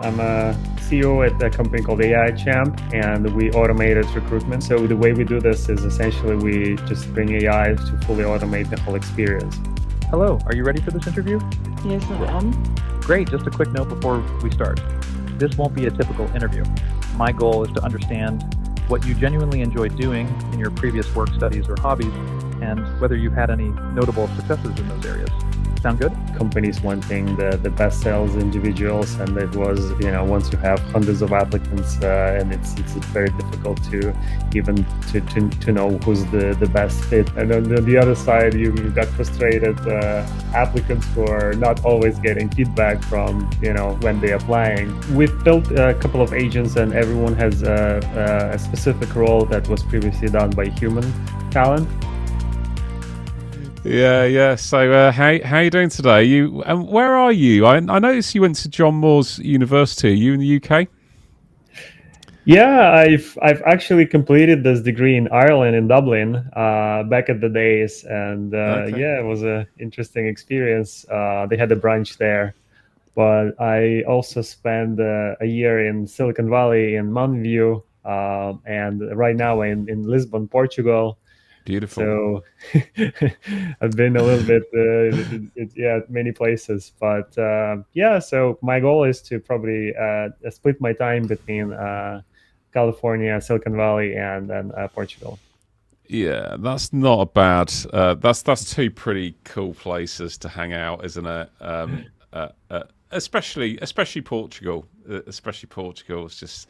I'm a CEO at a company called AIChamp, and we automated recruitment. So the way we do this is essentially we just bring AI to fully automate the whole experience. Hello, are you ready for this interview? Yes, I am. Great, just a quick note before we start. This won't be a typical interview. My goal is to understand what you genuinely enjoy doing in your previous work, studies, or hobbies, and whether you've had any notable successes in those areas. Sound good? Companies wanting the best sales individuals, and it was, once you have hundreds of applicants, and it's very difficult to even to know who's the best fit. And on the other side, you've got frustrated applicants who are not always getting feedback from when they're applying. We've built a couple of agents, and everyone has a specific role that was previously done by human talent. Yeah. So, how are you doing today? Where are you? I noticed you went to John Moores University. Are you in the UK? Yeah, I've actually completed this degree in Ireland, in Dublin, back at the days, and Okay. yeah, it was an interesting experience. They had a branch there, but I also spent a year in Silicon Valley in Mountain View, and right now in Lisbon, Portugal. Beautiful. So I've been a little bit, many places. But yeah, so my goal is to probably split my time between California, Silicon Valley, and Portugal. Yeah, that's not a bad. That's two pretty cool places to hang out, isn't it? Especially Portugal. Especially Portugal. It's just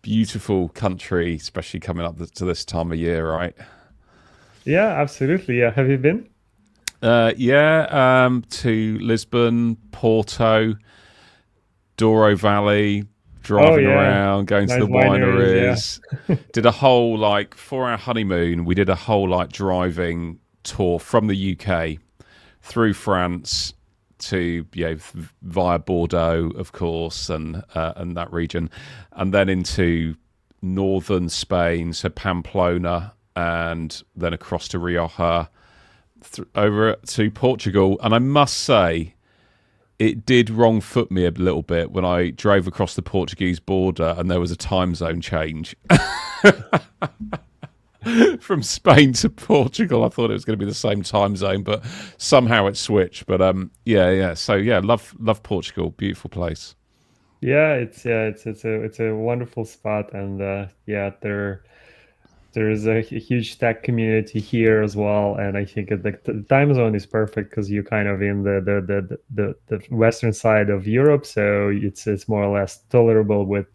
beautiful country, especially coming up to this time of year, right? Yeah, absolutely. Yeah, have you been? To Lisbon, Porto, Douro Valley, driving around, going nice to the wineries. Did a whole for our honeymoon. We did a whole driving tour from the UK through France to via Bordeaux, of course, and that region, and then into northern Spain, so Pamplona, and then across to Rioja, over to Portugal. And I must say, it did wrong foot me a little bit when I drove across the Portuguese border and there was a time zone change. From Spain to Portugal, I thought it was going to be the same time zone, but somehow it switched. But So love Portugal, beautiful place. Yeah, it's a wonderful spot, and there's a huge tech community here as well, and I think the time zone is perfect because you're kind of in the western side of Europe, so it's more or less tolerable with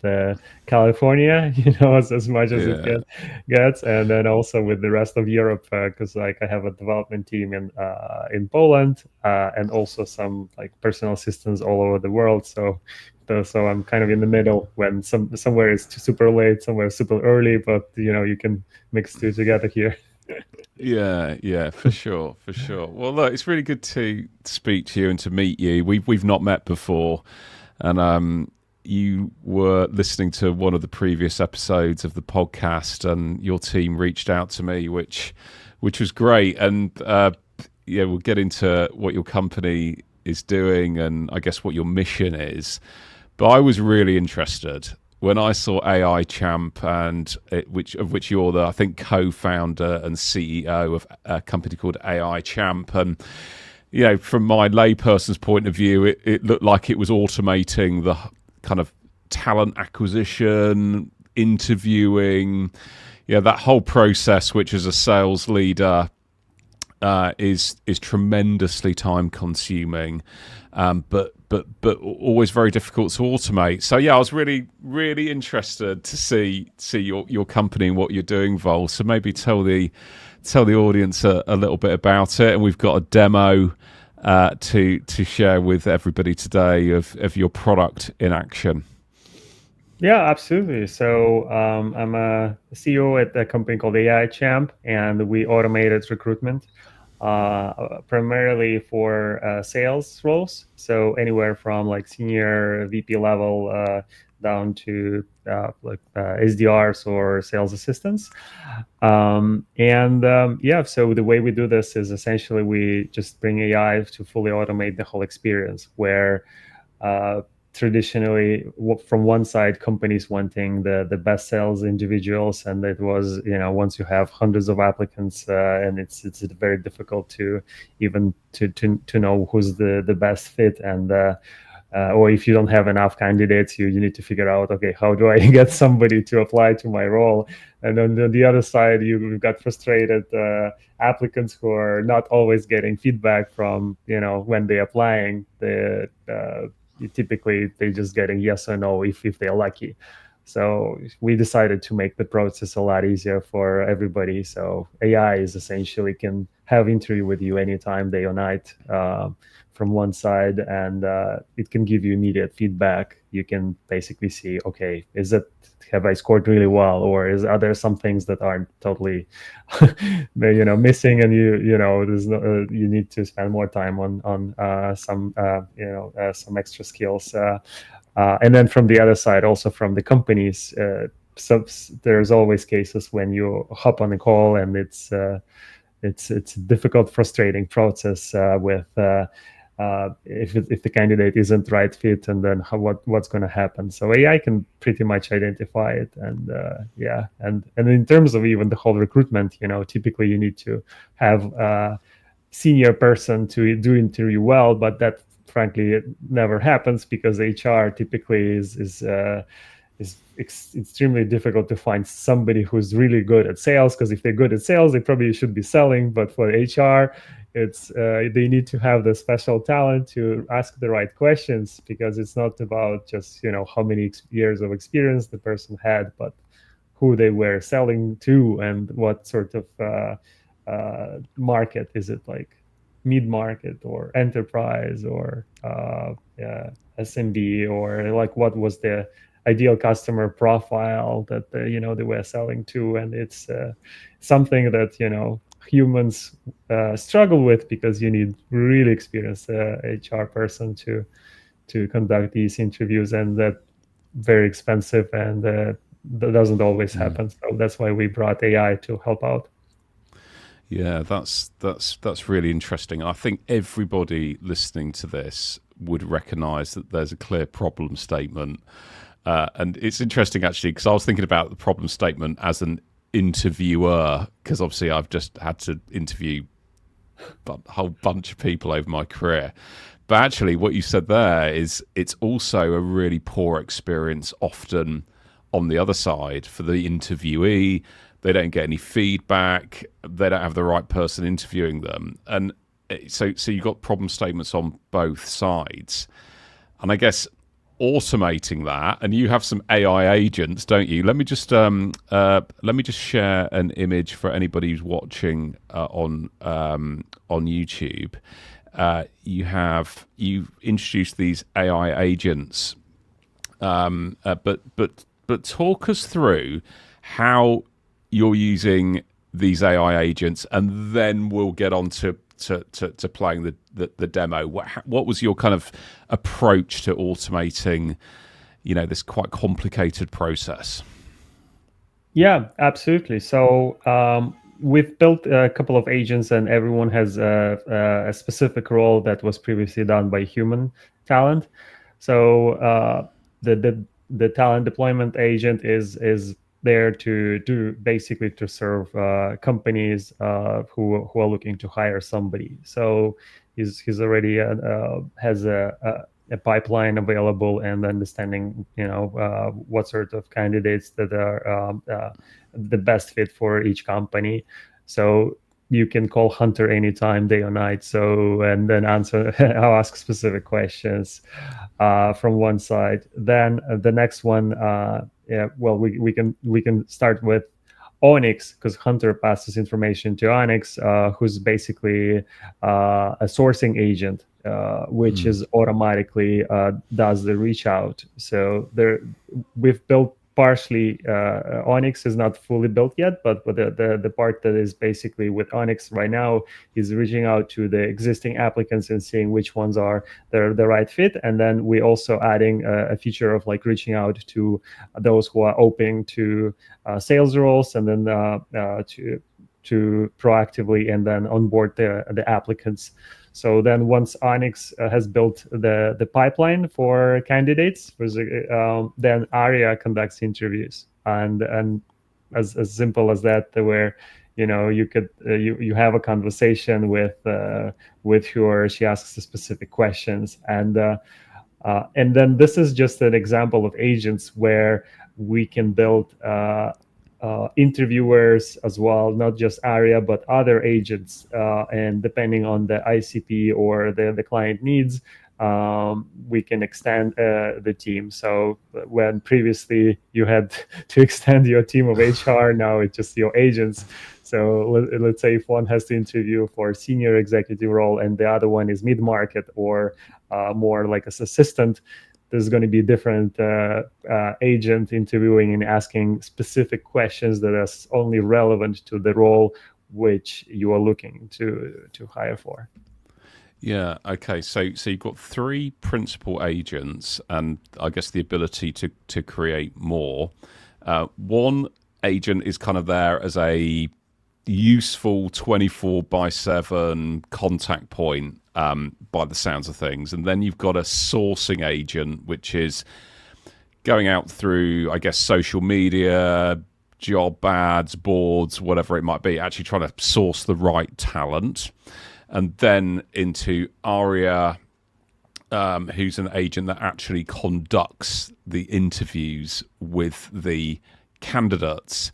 California, as much as it gets, and then also with the rest of Europe, because I have a development team in Poland, and also some personal assistants all over the world, so I'm kind of in the middle when somewhere is super late, somewhere super early, but you can mix two together here. Yeah, for sure. Well, look, it's really good to speak to you and to meet you. We've not met before, and you were listening to one of the previous episodes of the podcast, and your team reached out to me, which was great. And we'll get into what your company is doing, and I guess what your mission is. But I was really interested when I saw AIChamp, of which you're the, I think, co-founder and CEO of a company called AIChamp. And from my layperson's point of view, it looked like it was automating the kind of talent acquisition, interviewing, that whole process, which as a sales leader is tremendously time consuming, but always very difficult to automate. So I was really, really interested to see your company and what you're doing, Vol. So maybe tell the audience a little bit about it, and we've got a demo to share with everybody today of your product in action. Yeah, absolutely. So I'm a CEO at a company called AIChamp, and we automated recruitment primarily for sales roles. So anywhere from senior VP level down to SDRs or sales assistants. So the way we do this is essentially we just bring AI to fully automate the whole experience, where traditionally from one side, companies wanting the best sales individuals, and it was, once you have hundreds of applicants, and it's very difficult to even to know who's the best fit, and or if you don't have enough candidates, you need to figure out, okay, how do I get somebody to apply to my role? And then on the other side, you've got frustrated applicants who are not always getting feedback from, when they're applying. Typically they're just getting yes or no if they're lucky. So we decided to make the process a lot easier for everybody. So AI is essentially can have interview with you anytime, day or night, from one side, and it can give you immediate feedback. You can basically see, okay, have I scored really well, or are there some things that aren't totally, missing, and there's no, you need to spend more time on some some extra skills. And then from the other side, also from the companies, there's always cases when you hop on a call and it's a difficult, frustrating process with if the candidate isn't right fit, and then what's going to happen. So AI can pretty much identify it, and and in terms of even the whole recruitment, typically you need to have a senior person to do interview well, but that frankly it never happens because HR typically is extremely difficult to find somebody who's really good at sales, because if they're good at sales, they probably should be selling. But for HR, it's they need to have the special talent to ask the right questions, because it's not about just how many years of experience the person had, but who they were selling to and what sort of market is it, like mid-market or enterprise or SMB, or like what was the ideal customer profile that they were selling to. And it's something that humans struggle with, because you need really experienced HR person to conduct these interviews, and that very expensive, and that doesn't always happen. So that's why we brought AI to help out. Yeah, that's really interesting. I think everybody listening to this would recognize that there's a clear problem statement. And it's interesting, actually, because I was thinking about the problem statement as an interviewer, because obviously I've just had to interview a whole bunch of people over my career. But actually, what you said there is it's also a really poor experience often on the other side for the interviewee. They don't get any feedback. They don't have the right person interviewing them. And so you've got problem statements on both sides. And I guess automating that, and you have some AI agents, don't you? Let me just share an image for anybody who's watching on YouTube. You've introduced these AI agents, but talk us through how you're using these AI agents, and then we'll get on to playing the demo. What was your kind of approach to automating, this quite complicated process? Yeah, absolutely. So we've built a couple of agents, and everyone has a specific role that was previously done by human talent. So the talent deployment agent is there to basically to serve companies who are looking to hire somebody. So he's already has a pipeline available, and understanding what sort of candidates that are the best fit for each company. So you can call Hunter anytime, day or night. So, and then I'll ask specific questions from one side. Then the next one, we can start with Onyx, because Hunter passes information to Onyx, who's basically a sourcing agent, which is automatically does the reach out. So we've built partially. Onyx is not fully built yet, but the part that is basically with Onyx right now is reaching out to the existing applicants and seeing which ones are the right fit. And then we also adding a feature of like reaching out to those who are open to sales roles, and then to proactively and then onboard the applicants. So then once Onyx has built the pipeline for candidates, then Aria conducts interviews, and as simple as that, where you could you have a conversation with who, or she asks specific questions, and then this is just an example of agents where we can build interviewers as well, not just Aria, but other agents. And depending on the ICP or the client needs, we can extend the team. So when previously you had to extend your team of HR, now it's just your agents. So let's say if one has to interview for a senior executive role and the other one is mid-market or more like as assistant, there's going to be different agent interviewing and asking specific questions that are only relevant to the role which you are looking to hire for. Yeah. Okay. So you've got 3 principal agents, and I guess the ability to create more. One agent is kind of there as a useful 24/7 contact point, by the sounds of things, and then you've got a sourcing agent, which is going out through, I guess, social media, job ads, boards, whatever it might be, actually trying to source the right talent. And then into Aria, who's an agent that actually conducts the interviews with the candidates.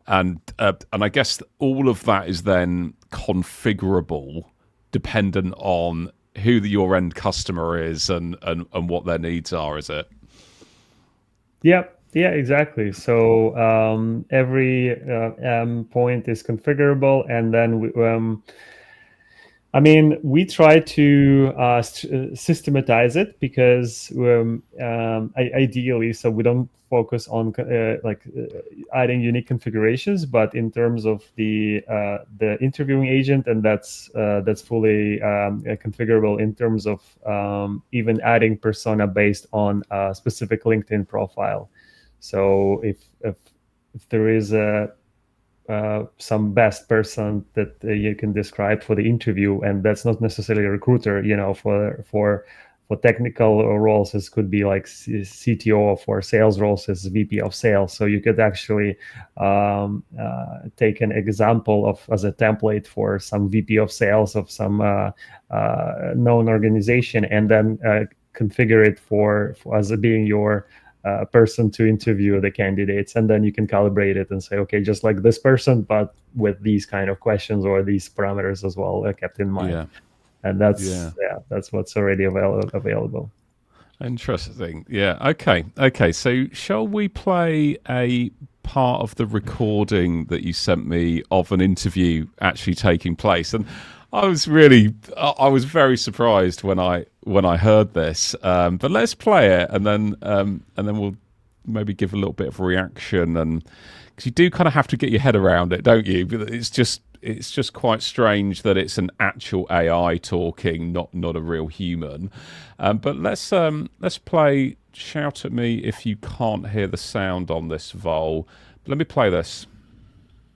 And I guess all of that is then configurable dependent on who your end customer is and what their needs are, is it? Yeah, exactly. So every point is configurable, and then we try to systematize it because ideally, so we don't focus on adding unique configurations, but in terms of the interviewing agent, and that's fully configurable in terms of even adding persona based on a specific LinkedIn profile. So if there is some best person that you can describe for the interview, and that's not necessarily a recruiter, for technical roles, this could be like CTO. For sales roles, is VP of sales. So you could actually take an example as a template for some VP of sales of some known organization, and then configure it for as being your person to interview the candidates, and then you can calibrate it and say, okay, just like this person, but with these kind of questions or these parameters as well kept in mind. Yeah. And that's what's already available. Interesting. Yeah. Okay. So shall we play a part of the recording that you sent me of an interview actually taking place? And I was very surprised when I heard this. But let's play it, and then we'll maybe give a little bit of a reaction, and because you do kind of have to get your head around it, don't you? But it's just quite strange that it's an actual AI talking, not a real human. But let's play. Shout at me if you can't hear the sound on this, Vol. Let me play this.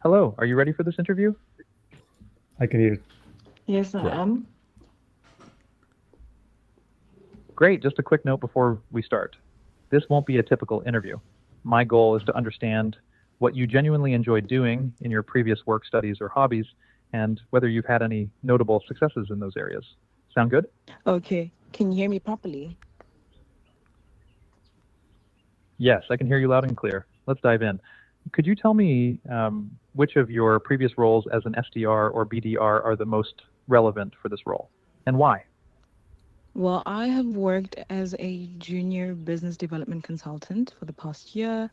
Hello, are you ready for this interview? I can hear. Yes, I am. Great. Just a quick note before we start. This won't be a typical interview. My goal is to understand what you genuinely enjoy doing in your previous work studies or hobbies, and whether you've had any notable successes in those areas. Sound good? Okay. Can you hear me properly? Yes, I can hear you loud and clear. Let's dive in. Could you tell me which of your previous roles as an SDR or BDR are the most relevant for this role, and why? Well, I have worked as a junior business development consultant for the past year,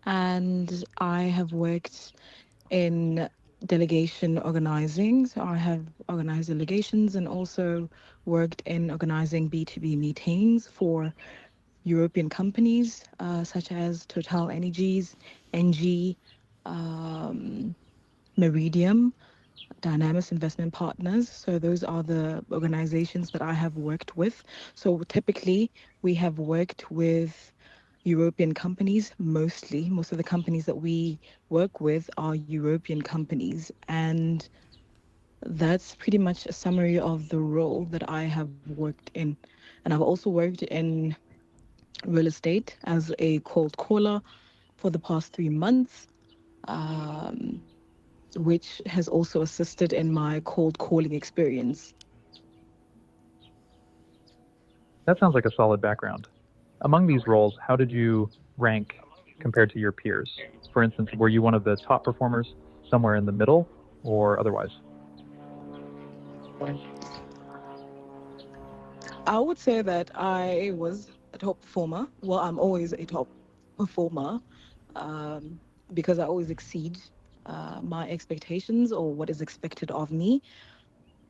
and I have worked in delegation organizing. So I have organized delegations and also worked in organizing B2B meetings for European companies such as Total Energies, NG, Meridium, Dynamis Investment Partners. So those are the organizations that I have worked with. So typically we have worked with European companies mostly. Most of the companies that we work with are European companies. And That's pretty much a summary of the role that I have worked in. And I've also worked in real estate as a cold caller for the past 3 months, um, which has also assisted in my cold calling experience. That sounds like a solid background. Among these roles, how did you rank compared to your peers? For instance, were you one of the top performers, somewhere in the middle, or otherwise? I would say that I was a top performer. Well, I'm always a top performer, um, because I always exceed my expectations or what is expected of me.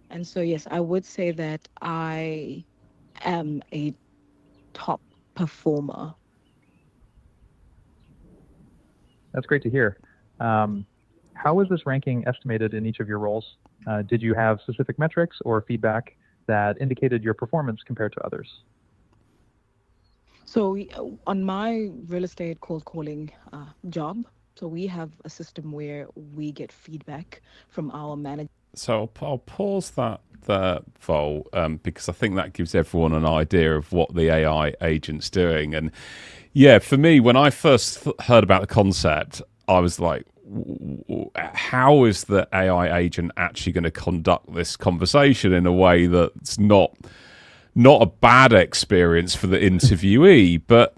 And so, yes, I would say that I am a top performer. That's great to hear. How was this ranking estimated in each of your roles? Did you have specific metrics or feedback that indicated your performance compared to others? So, on my real estate cold calling job, so we have a system where we get feedback from our manager. So I'll pause that there, Vol, because I think that gives everyone an idea of what the AI agent's doing. And yeah, for me, when I first heard about the concept, I was like, how is the AI agent actually going to conduct this conversation in a way that's not a bad experience for the interviewee, but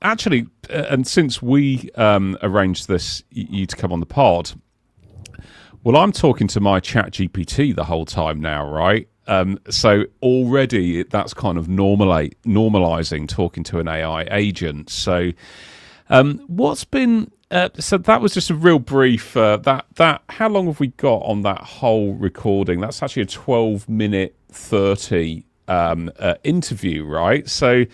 actually, and since we arranged this, you to come on the pod, well, I'm talking to my chat GPT the whole time now, right? So already that's kind of normalizing talking to an AI agent. So what's been so that was just a real brief. That how long have we got on that whole recording? That's actually a 12-minute 30 interview, right? So.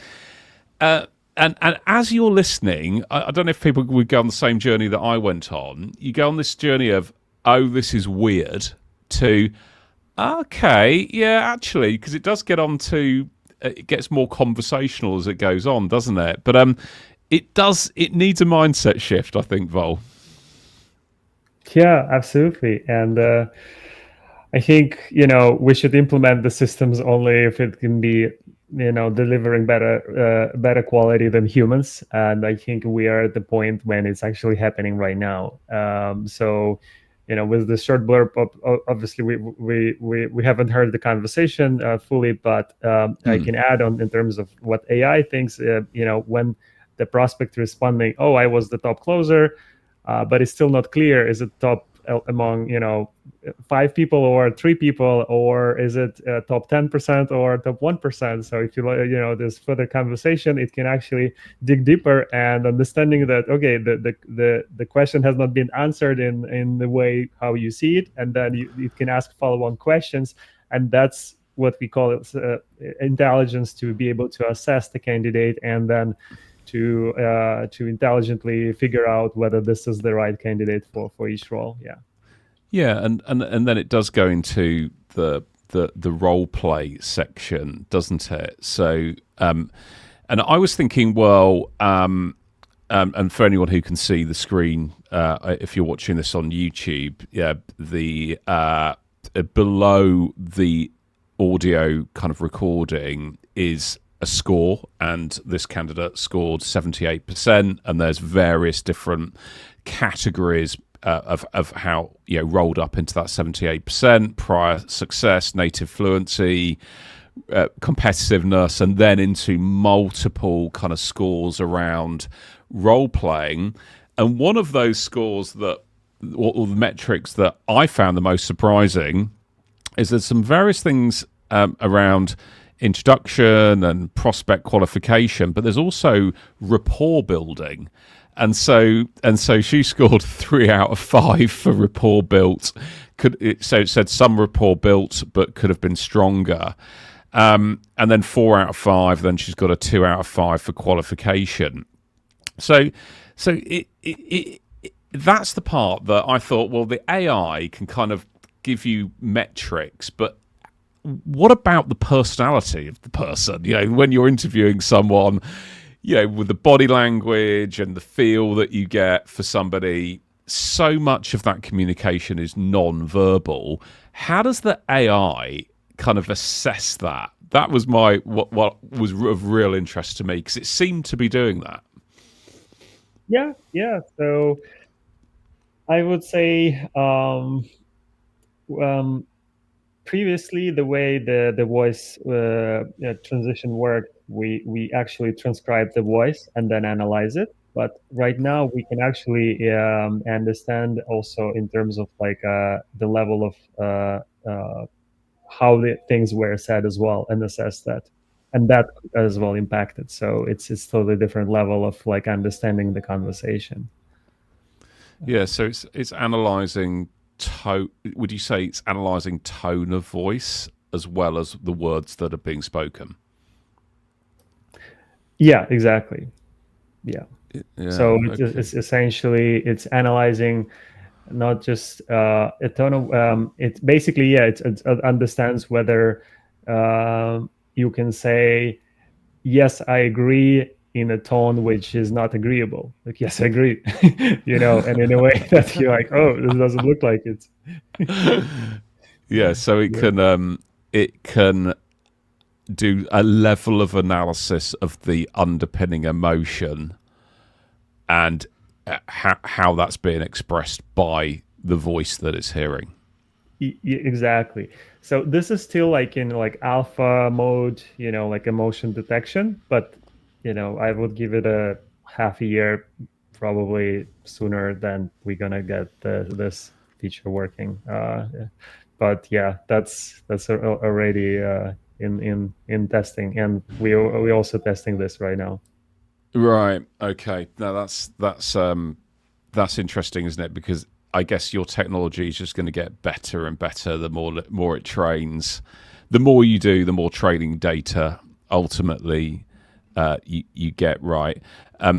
And as you're listening, I don't know if people would go on the same journey that I went on. You go on this journey of, oh, this is weird, to, okay, yeah, actually, because it does get on to, it gets more conversational as it goes on, doesn't it? But it needs a mindset shift, I think, Vol. Yeah, absolutely. And I think, we should implement the systems only if it can be, delivering better quality than humans. And I think we are at the point when it's actually happening right now. So, with the short blurb, obviously we haven't heard the conversation fully, but I can add on in terms of what AI thinks. When the prospect responding, "Oh, I was the top closer," but it's still not clear. Is it top among 5 people or 3 people, or is it top 10% or top 1%? So if there's further conversation, it can actually dig deeper and understanding that, okay, the question has not been answered in the way how you see it, and then it can ask follow-on questions, and that's what we call intelligence, to be able to assess the candidate and then to intelligently figure out whether this is the right candidate for each role. Yeah, and then it does go into the role play section, doesn't it? So, and I was thinking, well, and for anyone who can see the screen, if you're watching this on YouTube, yeah, the below the audio kind of recording is a score, and this candidate scored 78%, and there's various different categories of how rolled up into that 78%: prior success, native fluency, competitiveness, and then into multiple kind of scores around role playing. And one of those scores that, or the metrics that I found the most surprising, is there's some various things around introduction and prospect qualification, but there's also rapport building. And so she scored 3 out of 5 for rapport built. So it said some rapport built, but could have been stronger. And then 4 out of 5. Then she's got a 2 out of 5 for qualification. So that's the part that I thought, well, the AI can kind of give you metrics, but what about the personality of the person? When you're interviewing someone, with the body language and the feel that you get for somebody, so much of that communication is non-verbal. How does the AI kind of assess that? That was what was of real interest to me, because it seemed to be doing that. Yeah. So I would say previously the way the voice transition worked, we actually transcribe the voice and then analyze it. But right now we can actually understand also in terms of like the level of how the things were said as well, and assess that, and that as well impacted. So it's totally different level of like understanding the conversation. Yeah, so it's analyzing tone. Would you say it's analyzing tone of voice as well as the words that are being spoken? Yeah, exactly. Yeah. So okay. it's essentially it's analyzing not just a tone of it basically, yeah, it understands whether you can say yes, I agree in a tone which is not agreeable, like yes, I agree, and in a way that you're like, oh, this doesn't look like it. Yeah, so it can do a level of analysis of the underpinning emotion and how that's being expressed by the voice that it's hearing. Exactly. So this is still like in like alpha mode, like emotion detection, but I would give it a half a year, probably sooner than we're gonna get this feature working. But yeah, that's already in testing, and we also testing this right now. Right. Okay. Now that's interesting, isn't it? Because I guess your technology is just going to get better and better the more it trains. The more you do, the more training data ultimately you get right.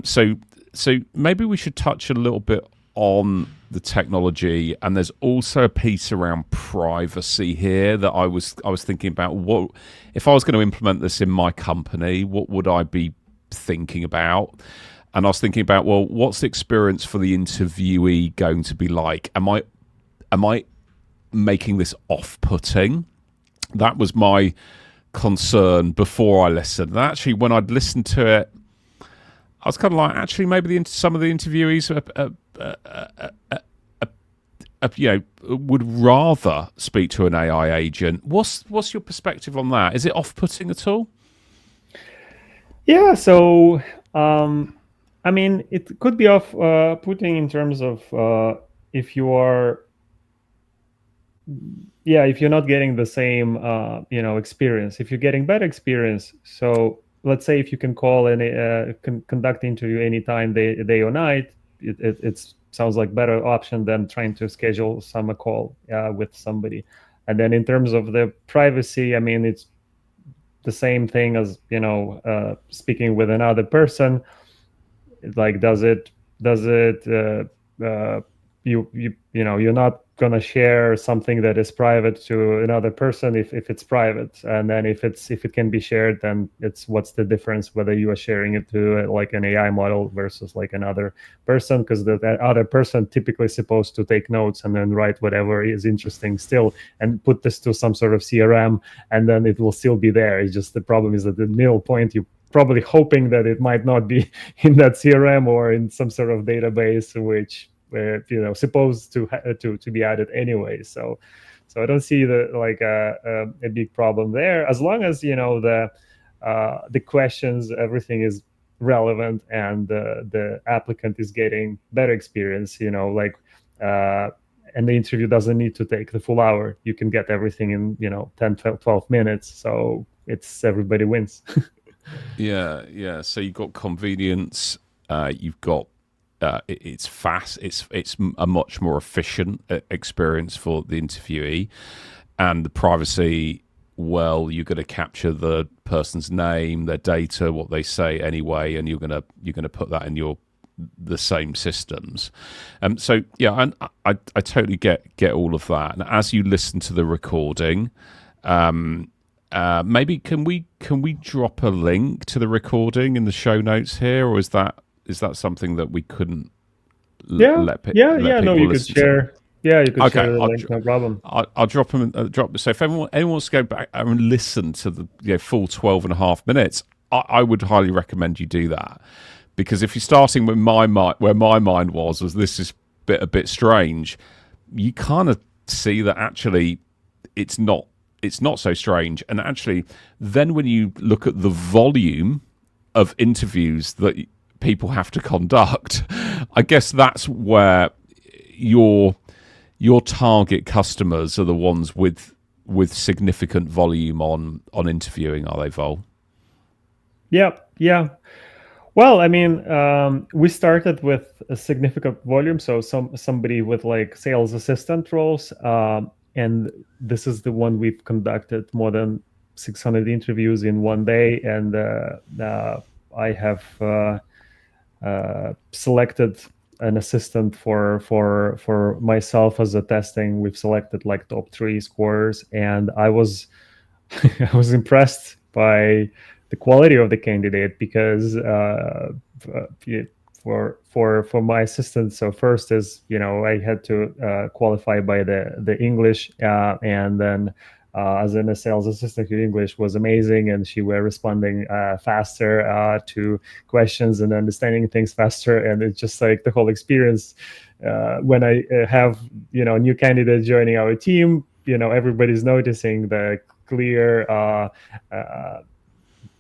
So maybe we should touch a little bit on the technology, and there's also a piece around privacy here that I was thinking about. What if I was going to implement this in my company? What would I be thinking about? And I was thinking about, well, what's the experience for the interviewee going to be like? Am I making this off-putting? That was my concern before I listened. And actually, when I'd listened to it, I was kind of like, actually, maybe some of the interviewees would rather speak to an AI agent. What's your perspective on that? Is it off-putting at all? Yeah. So I mean, it could be off-putting in terms of if you are, if you're not getting the same, experience. If you're getting better experience, so let's say if you can call and conduct interview anytime, day or night, it sounds like better option than trying to schedule a call with somebody. And then in terms of the privacy, I mean, it's the same thing as speaking with another person. Like, does it you're not gonna share something that is private to another person if it's private, and then if it can be shared, then what's the difference whether you are sharing it to like an AI model versus like another person, because that other person typically is supposed to take notes and then write whatever is interesting still and put this to some sort of CRM, and then it will still be there. It's just the problem is that the middle point, you probably hoping that it might not be in that CRM or in some sort of database, which supposed to be added anyway. So I don't see a big problem there, as long as the questions, everything is relevant, and the applicant is getting better experience. And the interview doesn't need to take the full hour. You can get everything in 10, 12 minutes. So everybody wins. Yeah. So you've got convenience. You've got it's fast. It's a much more efficient experience for the interviewee, and the privacy. Well, you're going to capture the person's name, their data, what they say anyway, and you're going to put that in the same systems. So yeah, and I totally get all of that. And as you listen to the recording, maybe can we drop a link to the recording in the show notes here, or is that something that we couldn't Yeah, let yeah. No, people you could listen to. share. Yeah, you could Okay, share the link. No problem. I'll drop them. So if anyone wants to go back and listen to the full 12 and a half minutes, I would highly recommend you do that, because if you're starting with my mind, where my mind was this is a bit strange, you kind of see that actually it's not so strange. And actually, then when you look at the volume of interviews that people have to conduct, I guess that's where your target customers are the ones with significant volume on interviewing, are they, Vol? Yeah. Well, I mean, we started with a significant volume, so somebody with like sales assistant roles, and this is the one we've conducted more than 600 interviews in one day, and I have selected an assistant for myself as a testing. We've selected like top 3 scorers, and I was I was impressed by the quality of the candidate, because for my assistant, so first is, I had to qualify by the English, and then as in a sales assistant, her English was amazing, and she were responding faster to questions and understanding things faster, and it's just like the whole experience. When I have new candidate joining our team, everybody's noticing the clear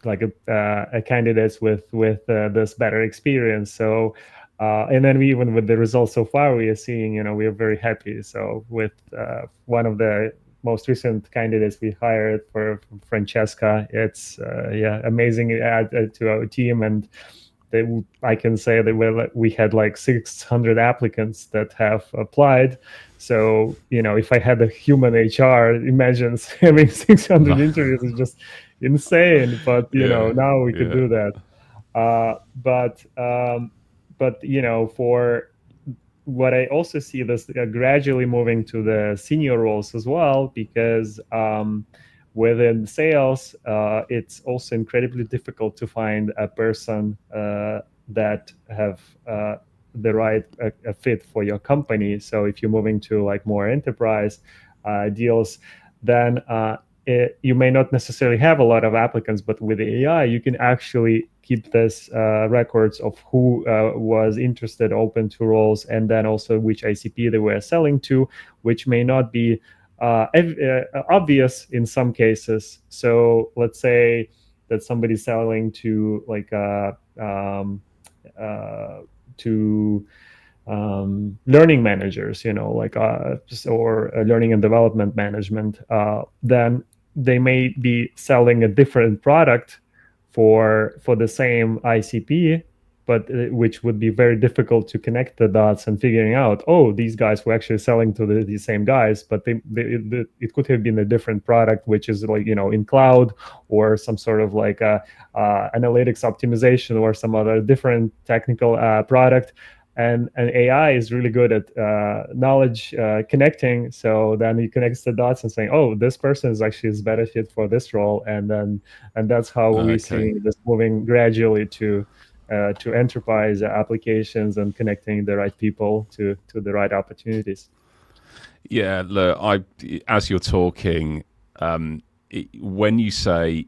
like a candidates with this better experience. So and then even with the results so far, we are seeing, we are very happy. So with one of the most recent candidates we hired, for Francesca, it's amazing add to our team. And I can say that we had like 600 applicants that have applied. So, if I had a human HR, imagine having 600 interviews is just insane. But, now we could do that. But for what I also see this gradually moving to the senior roles as well, because within sales, it's also incredibly difficult to find a person that have the right fit for your company. So if you're moving to like more enterprise deals, then you may not necessarily have a lot of applicants, but with AI, you can actually keep this records of who was interested, open to roles, and then also which ICP they were selling to, which may not be obvious in some cases. So let's say that somebody's selling to like learning managers, or learning and development management, then they may be selling a different product for the same ICP, but which would be very difficult to connect the dots and figuring out, oh, these guys were actually selling to the same guys, but it could have been a different product, which is like, in cloud, or some sort of like analytics optimization, or some other different technical product. And AI is really good at knowledge connecting. So then he connects the dots and saying, "Oh, this person is better fit for this role," and that's how we see this moving gradually to enterprise applications and connecting the right people to the right opportunities. Yeah, look, as you're talking, when you say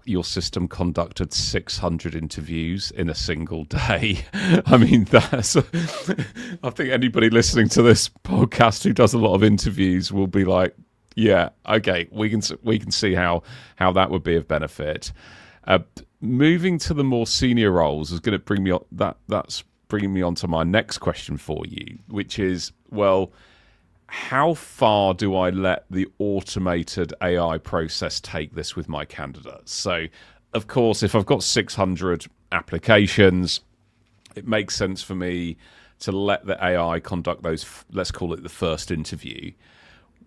your system conducted 600 interviews in a single day, I mean, that's I think anybody listening to this podcast who does a lot of interviews will be like, yeah, okay, we can see how that would be of benefit. Moving to the more senior roles is going to bring me on, that's bringing me on to my next question for you, which is, well, how far do I let the automated AI process take this with my candidates? So, of course, if I've got 600 applications, it makes sense for me to let the AI conduct those, let's call it the first interview.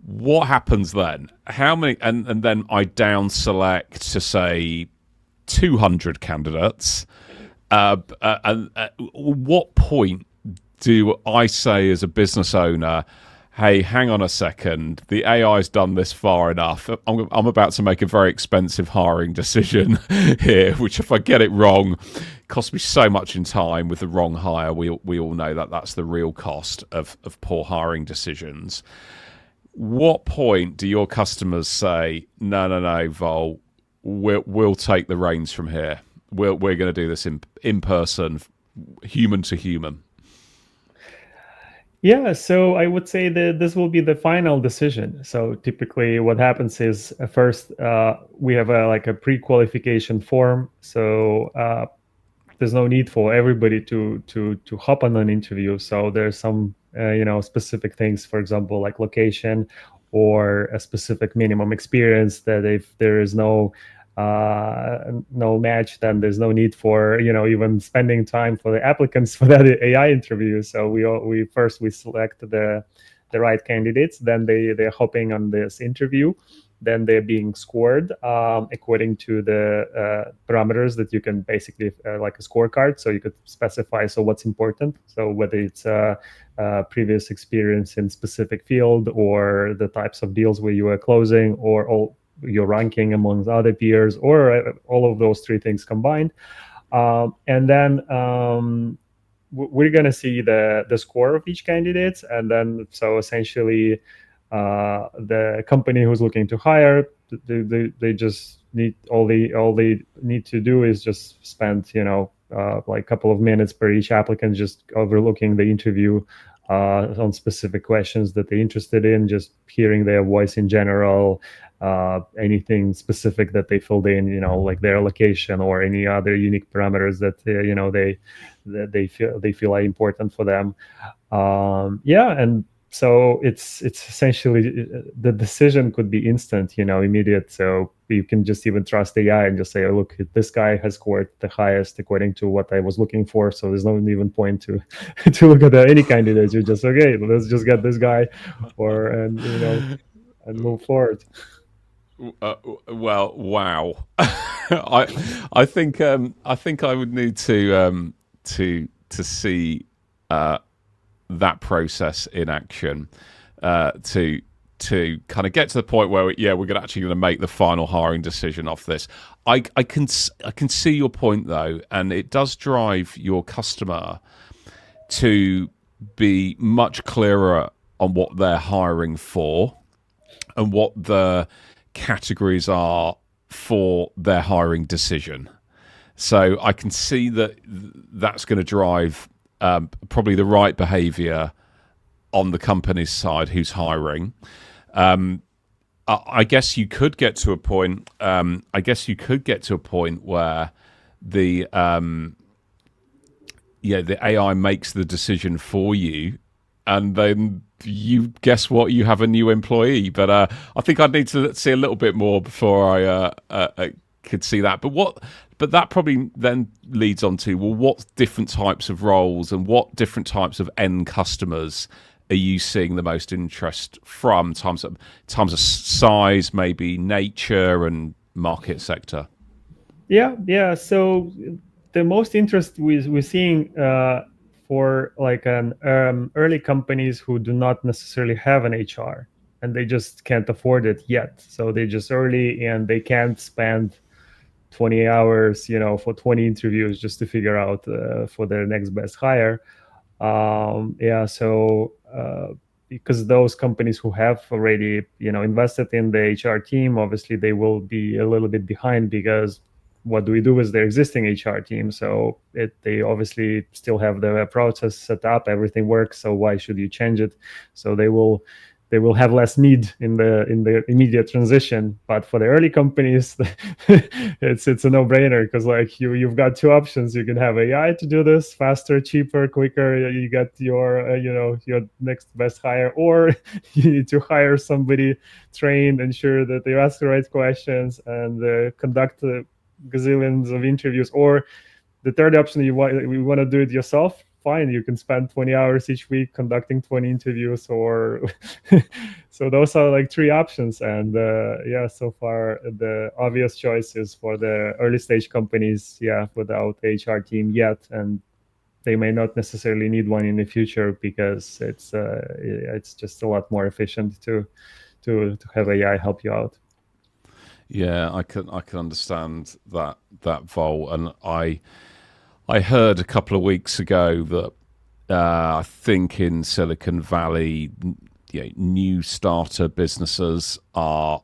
What happens then? How many, and then I down select to say 200 candidates. And at what point do I say as a business owner, hey, hang on a second, the AI's done this far enough. I'm about to make a very expensive hiring decision here, which if I get it wrong, costs me so much in time with the wrong hire. We all know that that's the real cost of poor hiring decisions. What point do your customers say, no, Vol, we'll take the reins from here. We're going to do this in person, human to human? Yeah, so I would say that this will be the final decision. So typically, what happens is first we have like a pre-qualification form. So there's no need for everybody to hop on an interview. So there's some specific things, for example, like location or a specific minimum experience. That if there is no match, then there's no need for even spending time for the applicants for that AI interview. So we first select the right candidates, then they're hopping on this interview, then they're being scored according to the parameters that you can basically like a scorecard. So you could specify what's important. So whether it's previous experience in specific field, or the types of deals where you are closing, or all your ranking amongst other peers, or all of those three things combined. And then we're going to see the score of each candidate. And then so essentially the company who's looking to hire, they just need all they need to do is just spend like a couple of minutes per each applicant, just overlooking the interview on specific questions that they're interested in, just hearing their voice in general, anything specific that they filled in, like their location or any other unique parameters that they feel are important for them. And so it's essentially the decision could be instant, immediate. So you can just even trust AI and just say, oh, look, this guy has scored the highest according to what I was looking for. So there's no even point to to look at any candidate. You just, okay, let's just get this guy, and move forward. Well, wow. I think I would need to see that process in action to kind of get to the point where we're actually going to make the final hiring decision off this. I can see your point though, and it does drive your customer to be much clearer on what they're hiring for and what the categories are for their hiring decision. So I can see that that's going to drive probably the right behavior on the company's side who's hiring. I guess you could get to a point. Where the the AI makes the decision for you, and then you guess what? You have a new employee. But I think I'd need to see a little bit more before I could see that. But that probably then leads on to, well, what different types of roles and what different types of end customers are you seeing the most interest from? Times of size, maybe nature and market sector. Yeah. So the most interest we're seeing for like an early companies who do not necessarily have an HR, and they just can't afford it yet. So they just early, and they can't spend 20 hours, for 20 interviews just to figure out for their next best hire. So because those companies who have already, invested in the HR team, obviously they will be a little bit behind, because what do we do with their existing HR team? So they obviously still have the process set up, everything works. So why should you change it? So they will have less need in the immediate transition. But for the early companies, it's a no-brainer, because like you've got two options. You can have AI to do this faster, cheaper, quicker. You get your your next best hire, or you need to hire somebody trained, ensure that they ask the right questions, and conduct gazillions of interviews. Or the third option, we want to do it yourself. Fine, you can spend 20 hours each week conducting 20 interviews, or so those are like three options. And so far the obvious choice is for the early stage companies, without HR team yet, and they may not necessarily need one in the future because it's just a lot more efficient to have AI help you out. Yeah, I can understand that Vol, and I heard a couple of weeks ago that I think in Silicon Valley, new starter businesses are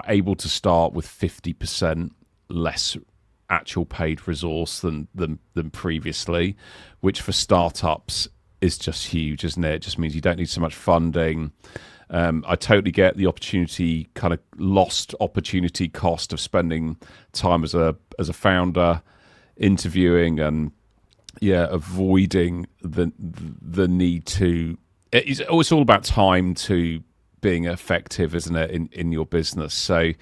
able to start with 50% less actual paid resource than previously, which for startups is just huge, isn't it? It just means you don't need so much funding. I totally get the lost opportunity cost of spending time as a founder interviewing and avoiding the need to. It's all about time to being effective, isn't it, in your business? So,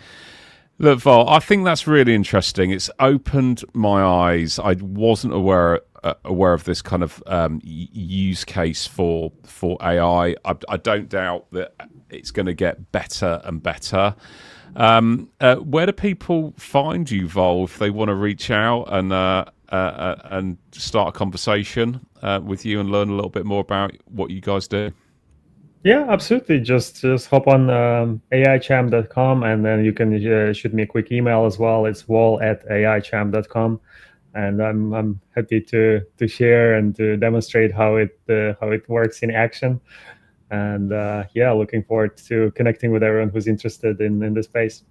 look, Vol, I think that's really interesting. It's opened my eyes. I wasn't aware of this kind of use case for AI. I don't doubt that it's going to get better and better. Where do people find you, Vol, if they want to reach out and start a conversation with you and learn a little bit more about what you guys do? Yeah, absolutely. Just hop on AIChamp.com, and then you can shoot me a quick email as well. It's vol@AIChamp.com, and I'm happy to share and to demonstrate how it works in action. And looking forward to connecting with everyone who's interested in the space.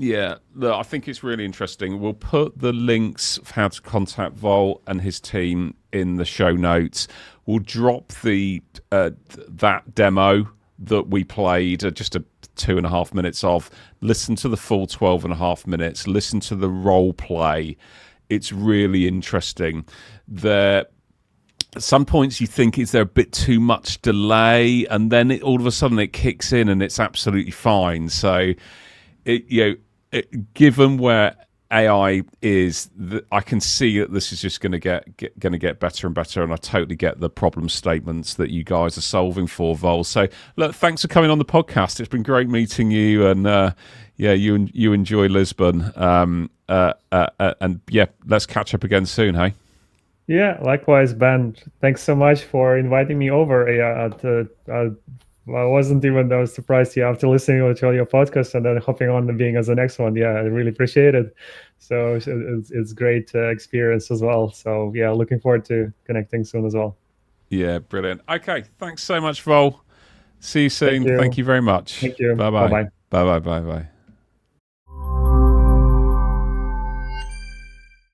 Yeah, look, I think it's really interesting. We'll put the links of how to contact Vol and his team in the show notes. We'll drop the that demo that we played, just a 2.5 minutes of. Listen to the full 12.5 minutes. Listen to the role play. It's really interesting. At some points you think, is there a bit too much delay? And then all of a sudden it kicks in and it's absolutely fine. So, given where AI is, I can see that this is just going to get better and better, and I totally get the problem statements that you guys are solving for, Vol. So, look, thanks for coming on the podcast. It's been great meeting you, and you enjoy Lisbon, and let's catch up again soon, hey? Yeah, likewise, Ben. Thanks so much for inviting me over. I wasn't even surprised after listening to all your podcasts and then hopping on and being as the next one. Yeah, I really appreciate it. So it's great experience as well. So yeah, looking forward to connecting soon as well. Yeah, brilliant. Okay, thanks so much, Vol. See you soon. Thank you very much. Thank you. Bye-bye. Bye-bye. Bye-bye. Bye-bye.